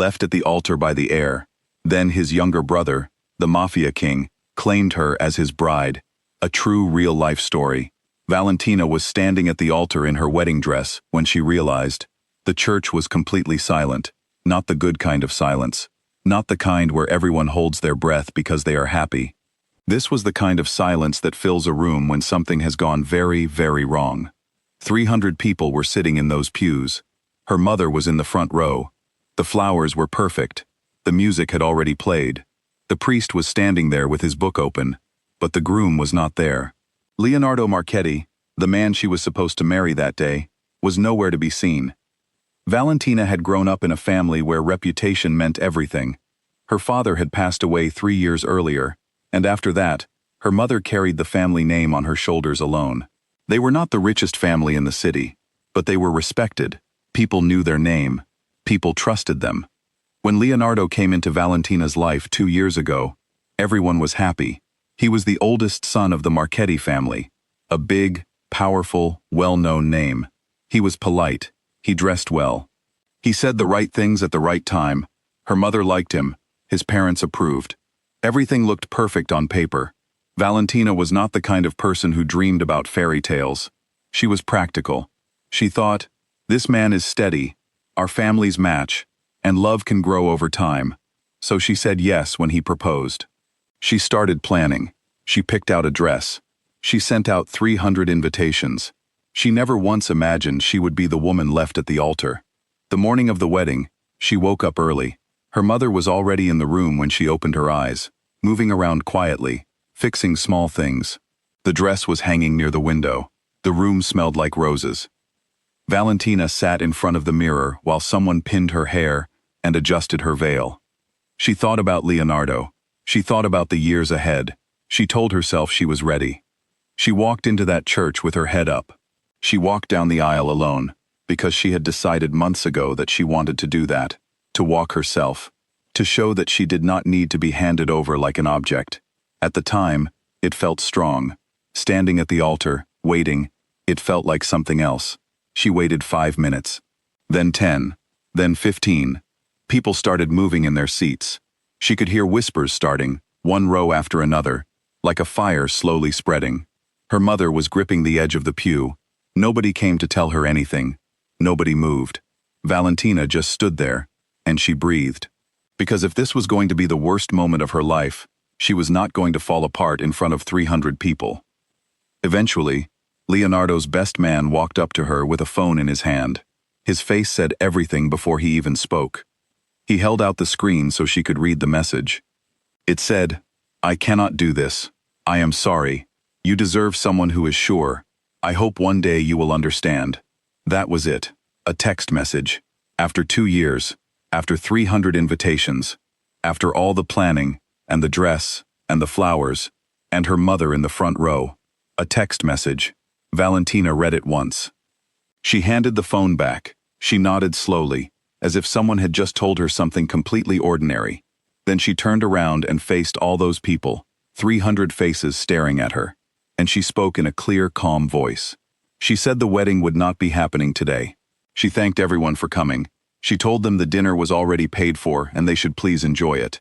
left at the altar by the heir. Then his younger brother, the Mafia king, claimed her as his bride. A true real-life story. Valentina was standing at the altar in her wedding dress when she realized the church was completely silent. Not the good kind of silence. Not the kind where everyone holds their breath because they are happy. This was the kind of silence that fills a room when something has gone very, very wrong. 300 people were sitting in those pews. Her mother was in the front row. The flowers were perfect. The music had already played. The priest was standing there with his book open, but the groom was not there. Leonardo Marchetti, the man she was supposed to marry that day, was nowhere to be seen. Valentina had grown up in a family where reputation meant everything. Her father had passed away 3 years earlier, and after that, her mother carried the family name on her shoulders alone. They were not the richest family in the city, but they were respected. People knew their name. People trusted them. When Leonardo came into Valentina's life 2 years ago, everyone was happy. He was the oldest son of the Marchetti family, a big, powerful, well-known name. He was polite. He dressed well. He said the right things at the right time. Her mother liked him. His parents approved. Everything looked perfect on paper. Valentina was not the kind of person who dreamed about fairy tales. She was practical. She thought, this man is steady, our families match, and love can grow over time. So she said yes when he proposed. She started planning. She picked out a dress. She sent out 300 invitations. She never once imagined she would be the woman left at the altar. The morning of the wedding, she woke up early. Her mother was already in the room when she opened her eyes, moving around quietly, fixing small things. The dress was hanging near the window. The room smelled like roses. Valentina sat in front of the mirror while someone pinned her hair and adjusted her veil. She thought about Leonardo. She thought about the years ahead. She told herself she was ready. She walked into that church with her head up. She walked down the aisle alone, because she had decided months ago that she wanted to do that, to walk herself, to show that she did not need to be handed over like an object. At the time, it felt strong. Standing at the altar, waiting, it felt like something else. She waited 5 minutes. Then 10. Then 15. People started moving in their seats. She could hear whispers starting, one row after another, like a fire slowly spreading. Her mother was gripping the edge of the pew. Nobody came to tell her anything. Nobody moved. Valentina just stood there, and she breathed. Because if this was going to be the worst moment of her life, she was not going to fall apart in front of 300 people. Eventually, Leonardo's best man walked up to her with a phone in his hand. His face said everything before he even spoke. He held out the screen so she could read the message. It said, "I cannot do this. I am sorry. You deserve someone who is sure. I hope one day you will understand." That was it. A text message. After 2 years, after 300 invitations, after all the planning, and the dress, and the flowers, and her mother in the front row. A text message. Valentina read it once. She handed the phone back. She nodded slowly, as if someone had just told her something completely ordinary. Then she turned around and faced all those people, 300 faces staring at her. And she spoke in a clear, calm voice. She said the wedding would not be happening today. She thanked everyone for coming. She told them the dinner was already paid for and they should please enjoy it.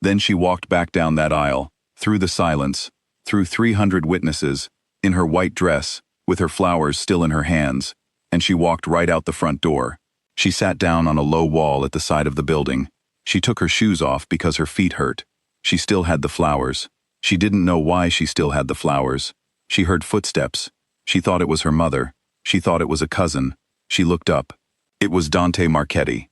Then she walked back down that aisle, through the silence, through 300 witnesses, in her white dress, with her flowers still in her hands, and she walked right out the front door. She sat down on a low wall at the side of the building. She took her shoes off because her feet hurt. She still had the flowers. She didn't know why she still had the flowers. She heard footsteps. She thought it was her mother. She thought it was a cousin. She looked up. It was Dante Marchetti.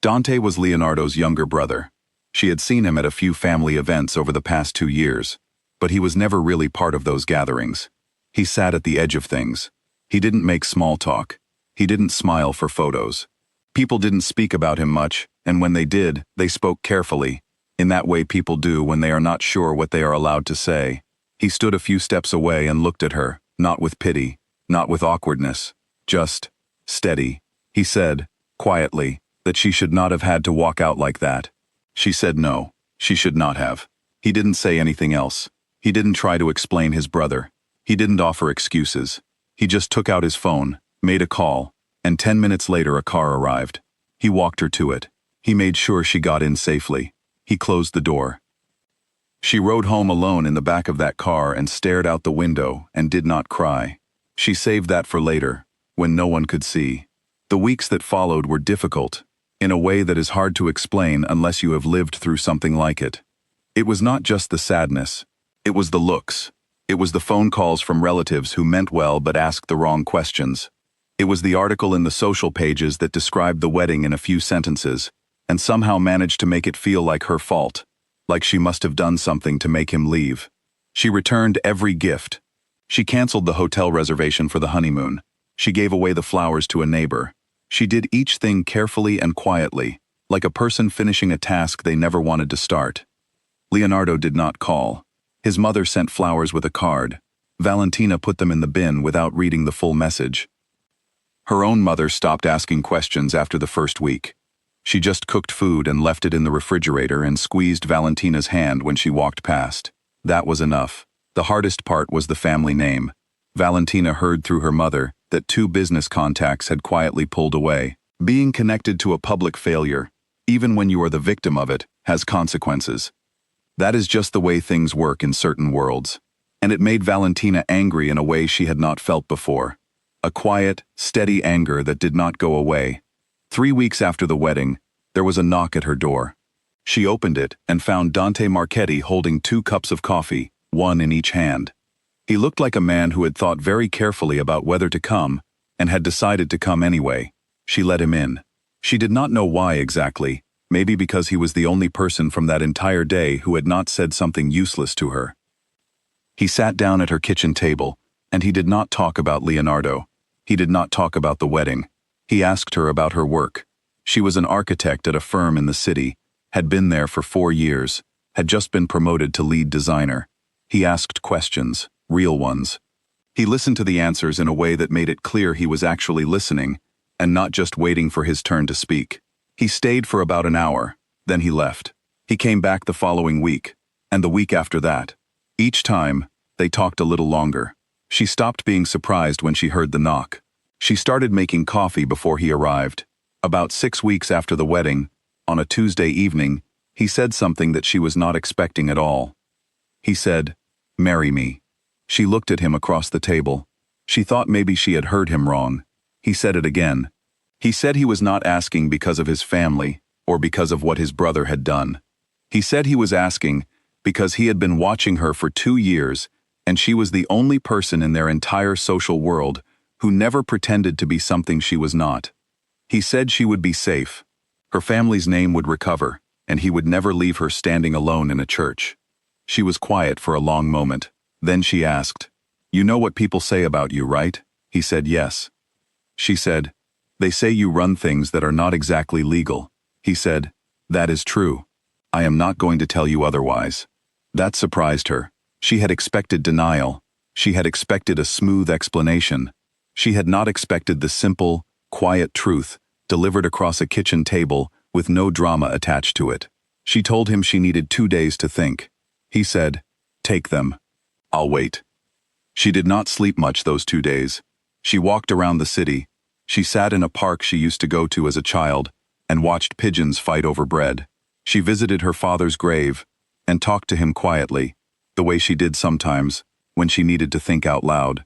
Dante was Leonardo's younger brother. She had seen him at a few family events over the past 2 years, but he was never really part of those gatherings. He sat at the edge of things. He didn't make small talk. He didn't smile for photos. People didn't speak about him much, and when they did, they spoke carefully, in that way people do when they are not sure what they are allowed to say. He stood a few steps away and looked at her, not with pity, not with awkwardness, just steady. He said, quietly, that she should not have had to walk out like that. She said no, she should not have. He didn't say anything else. He didn't try to explain his brother. He didn't offer excuses. He just took out his phone, made a call, and 10 minutes later a car arrived. He walked her to it. He made sure she got in safely. He closed the door. She rode home alone in the back of that car and stared out the window and did not cry. She saved that for later, when no one could see. The weeks that followed were difficult, in a way that is hard to explain unless you have lived through something like it. It was not just the sadness. It was the looks. It was the phone calls from relatives who meant well but asked the wrong questions. It was the article in the social pages that described the wedding in a few sentences, and somehow managed to make it feel like her fault, like she must have done something to make him leave. She returned every gift. She canceled the hotel reservation for the honeymoon. She gave away the flowers to a neighbor. She did each thing carefully and quietly, like a person finishing a task they never wanted to start. Leonardo did not call. His mother sent flowers with a card. Valentina put them in the bin without reading the full message. Her own mother stopped asking questions after the first week. She just cooked food and left it in the refrigerator and squeezed Valentina's hand when she walked past. That was enough. The hardest part was the family name. Valentina heard through her mother that 2 business contacts had quietly pulled away. Being connected to a public failure, even when you are the victim of it, has consequences. That is just the way things work in certain worlds. And it made Valentina angry in a way she had not felt before. A quiet, steady anger that did not go away. 3 weeks after the wedding, there was a knock at her door. She opened it and found Dante Marchetti holding 2 cups of coffee, one in each hand. He looked like a man who had thought very carefully about whether to come, and had decided to come anyway. She let him in. She did not know why exactly, maybe because he was the only person from that entire day who had not said something useless to her. He sat down at her kitchen table, and he did not talk about Leonardo. He did not talk about the wedding. He asked her about her work. She was an architect at a firm in the city, had been there for 4 years, had just been promoted to lead designer. He asked questions, real ones. He listened to the answers in a way that made it clear he was actually listening, and not just waiting for his turn to speak. He stayed for about an hour, then he left. He came back the following week, and the week after that. Each time, they talked a little longer. She stopped being surprised when she heard the knock. She started making coffee before he arrived. About 6 weeks after the wedding, on a Tuesday evening, he said something that she was not expecting at all. He said, "Marry me." She looked at him across the table. She thought maybe she had heard him wrong. He said it again. He said he was not asking because of his family or because of what his brother had done. He said he was asking because he had been watching her for 2 years and she was the only person in their entire social world who never pretended to be something she was not. He said she would be safe. Her family's name would recover, and he would never leave her standing alone in a church. She was quiet for a long moment. Then she asked, "You know what people say about you, right?" He said yes. She said, "They say you run things that are not exactly legal." He said, "That is true. I am not going to tell you otherwise." That surprised her. She had expected denial. She had expected a smooth explanation. She had not expected the simple, quiet truth delivered across a kitchen table with no drama attached to it. She told him she needed 2 days to think. He said, "Take them. I'll wait." She did not sleep much those 2 days. She walked around the city. She sat in a park she used to go to as a child and watched pigeons fight over bread. She visited her father's grave and talked to him quietly, the way she did sometimes when she needed to think out loud.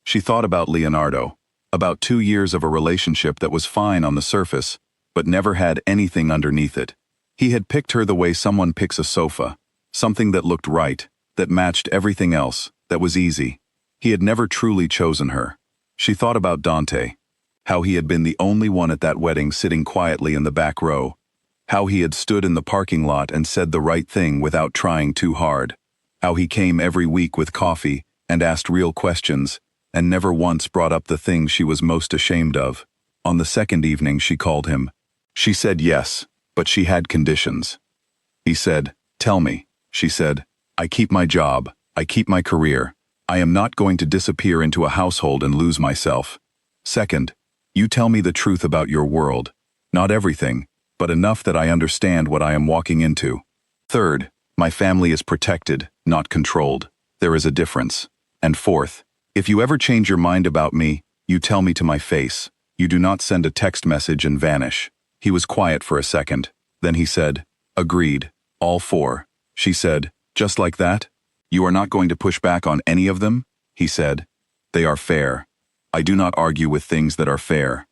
She thought about Leonardo, about 2 years of a relationship that was fine on the surface, but never had anything underneath it. He had picked her the way someone picks a sofa, something that looked right, that matched everything else, that was easy. He had never truly chosen her. She thought about Dante, how he had been the only one at that wedding sitting quietly in the back row, how he had stood in the parking lot and said the right thing without trying too hard, how he came every week with coffee and asked real questions, and never once brought up the thing she was most ashamed of. On the second evening she called him. She said yes, but she had conditions. He said, "Tell me," she said. "I keep my job, I keep my career. I am not going to disappear into a household and lose myself. Second, you tell me the truth about your world. Not everything, but enough that I understand what I am walking into. Third, my family is protected, not controlled. There is a difference. And fourth, if you ever change your mind about me, you tell me to my face. You do not send a text message and vanish." He was quiet for a second. Then he said, "Agreed. All four." She said, "Just like that? You are not going to push back on any of them?" He said, "They are fair. I do not argue with things that are fair."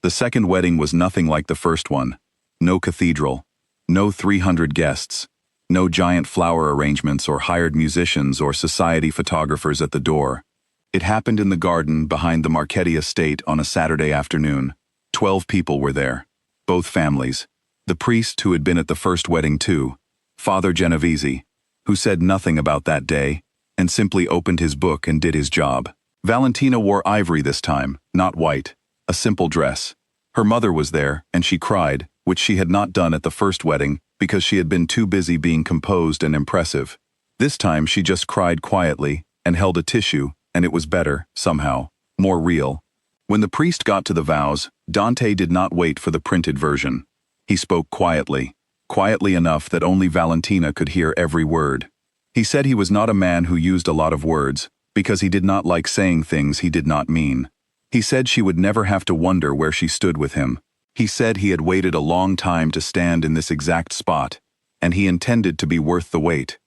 The second wedding was nothing like the first one. No cathedral. No 300 guests. No giant flower arrangements or hired musicians or society photographers at the door. It happened in the garden behind the Marchetti estate on a Saturday afternoon. 12 people were there. Both families. The priest who had been at the first wedding too, Father Genovese, who said nothing about that day, and simply opened his book and did his job. Valentina wore ivory this time, not white. A simple dress. Her mother was there, and she cried, which she had not done at the first wedding because she had been too busy being composed and impressive. This time she just cried quietly and held a tissue, and it was better, somehow, more real. When the priest got to the vows, Dante did not wait for the printed version. He spoke quietly enough that only Valentina could hear every word. He said he was not a man who used a lot of words, because he did not like saying things he did not mean. He said she would never have to wonder where she stood with him. He said he had waited a long time to stand in this exact spot, and he intended to be worth the wait.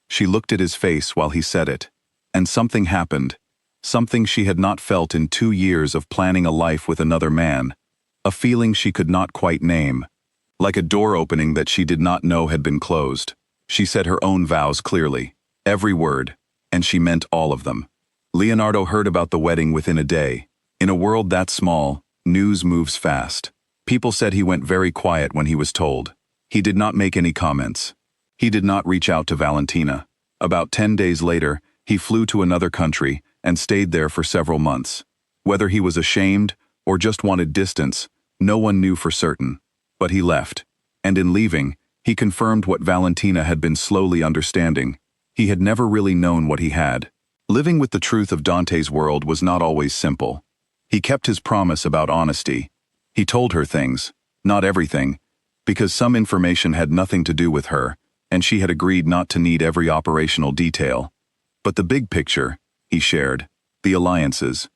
She looked at his face while he said it, and something happened, something she had not felt in 2 years of planning a life with another man, a feeling she could not quite name, like a door opening that she did not know had been closed. She said her own vows clearly, every word, and she meant all of them. Leonardo heard about the wedding within a day. In a world that small, news moves fast. People said he went very quiet when he was told. He did not make any comments. He did not reach out to Valentina. About 10 days later, he flew to another country and stayed there for several months. Whether he was ashamed or just wanted distance, no one knew for certain. But he left, and in leaving, he confirmed what Valentina had been slowly understanding. He had never really known what he had. Living with the truth of Dante's world was not always simple. He kept his promise about honesty. He told her things, not everything, because some information had nothing to do with her, and she had agreed not to need every operational detail. But the big picture, he shared, the alliances,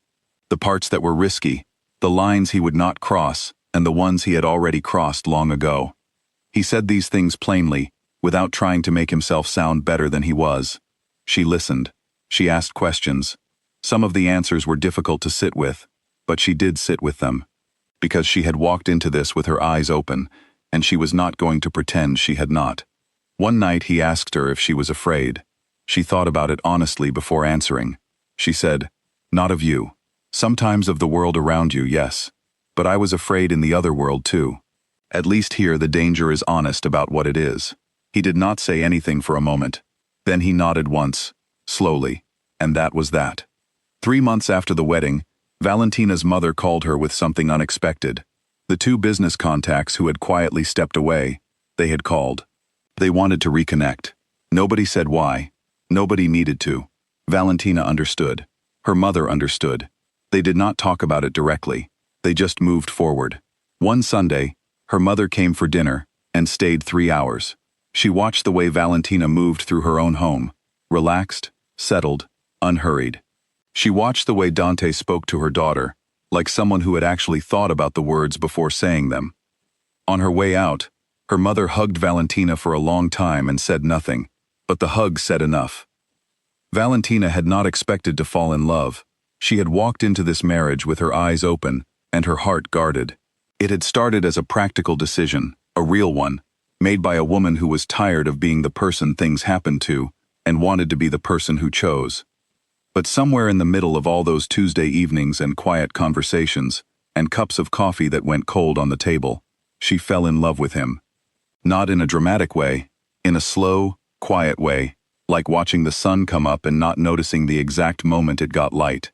the parts that were risky, the lines he would not cross, and the ones he had already crossed long ago. He said these things plainly, without trying to make himself sound better than he was. She listened. She asked questions. Some of the answers were difficult to sit with, but she did sit with them. Because she had walked into this with her eyes open, and she was not going to pretend she had not. One night he asked her if she was afraid. She thought about it honestly before answering. She said, "Not of you. Sometimes of the world around you, yes. But I was afraid in the other world too. At least here the danger is honest about what it is." He did not say anything for a moment. Then he nodded once, slowly, and that was that. 3 months after the wedding, Valentina's mother called her with something unexpected. The 2 business contacts who had quietly stepped away, they had called. They wanted to reconnect. Nobody said why. Nobody needed to. Valentina understood. Her mother understood. They did not talk about it directly. They just moved forward. One Sunday, her mother came for dinner and stayed 3 hours. She watched the way Valentina moved through her own home, relaxed, settled, unhurried. She watched the way Dante spoke to her daughter, like someone who had actually thought about the words before saying them. On her way out, her mother hugged Valentina for a long time and said nothing, but the hug said enough. Valentina had not expected to fall in love. She had walked into this marriage with her eyes open and her heart guarded. It had started as a practical decision, a real one, made by a woman who was tired of being the person things happened to and wanted to be the person who chose. But somewhere in the middle of all those Tuesday evenings and quiet conversations, and cups of coffee that went cold on the table, she fell in love with him. Not in a dramatic way, in a slow, quiet way, like watching the sun come up and not noticing the exact moment it got light.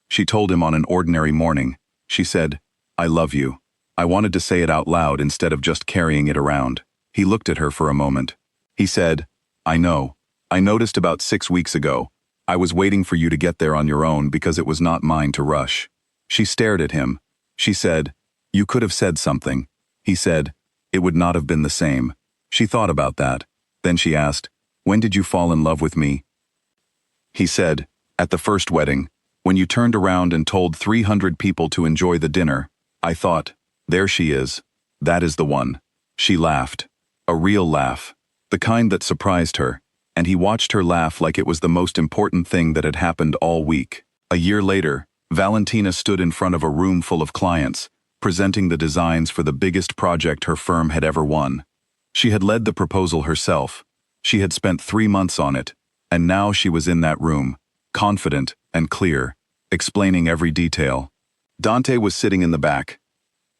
She told him on an ordinary morning. She said, "I love you." I wanted to say it out loud instead of just carrying it around. He looked at her for a moment. He said, "I know. I noticed about 6 weeks ago. I was waiting for you to get there on your own because it was not mine to rush." She stared at him. She said, "You could have said something." He said, "It would not have been the same." She thought about that. Then she asked, "When did you fall in love with me?" He said, "At the first wedding, when you turned around and told 300 people to enjoy the dinner, I thought, there she is. That is the one." She laughed. A real laugh. The kind that surprised her, and he watched her laugh like it was the most important thing that had happened all week. A year later, Valentina stood in front of a room full of clients, presenting the designs for the biggest project her firm had ever won. She had led the proposal herself. She had spent 3 months on it, and now she was in that room, confident and clear, explaining every detail. Dante was sitting in the back.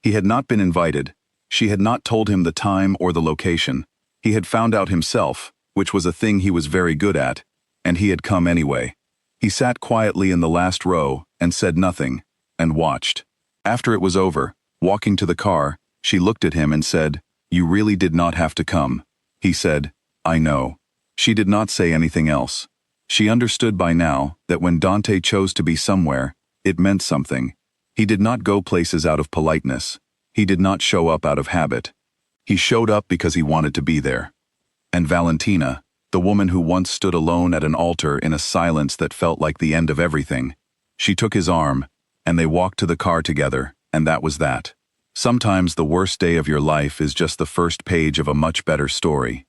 He had not been invited. She had not told him the time or the location. He had found out himself, which was a thing he was very good at, and he had come anyway. He sat quietly in the last row and said nothing, and watched. After it was over, walking to the car, she looked at him and said, "You really did not have to come." He said, "I know." She did not say anything else. She understood by now that when Dante chose to be somewhere, it meant something. He did not go places out of politeness. He did not show up out of habit. He showed up because he wanted to be there. And Valentina, the woman who once stood alone at an altar in a silence that felt like the end of everything, she took his arm, and they walked to the car together, and that was that. Sometimes the worst day of your life is just the first page of a much better story.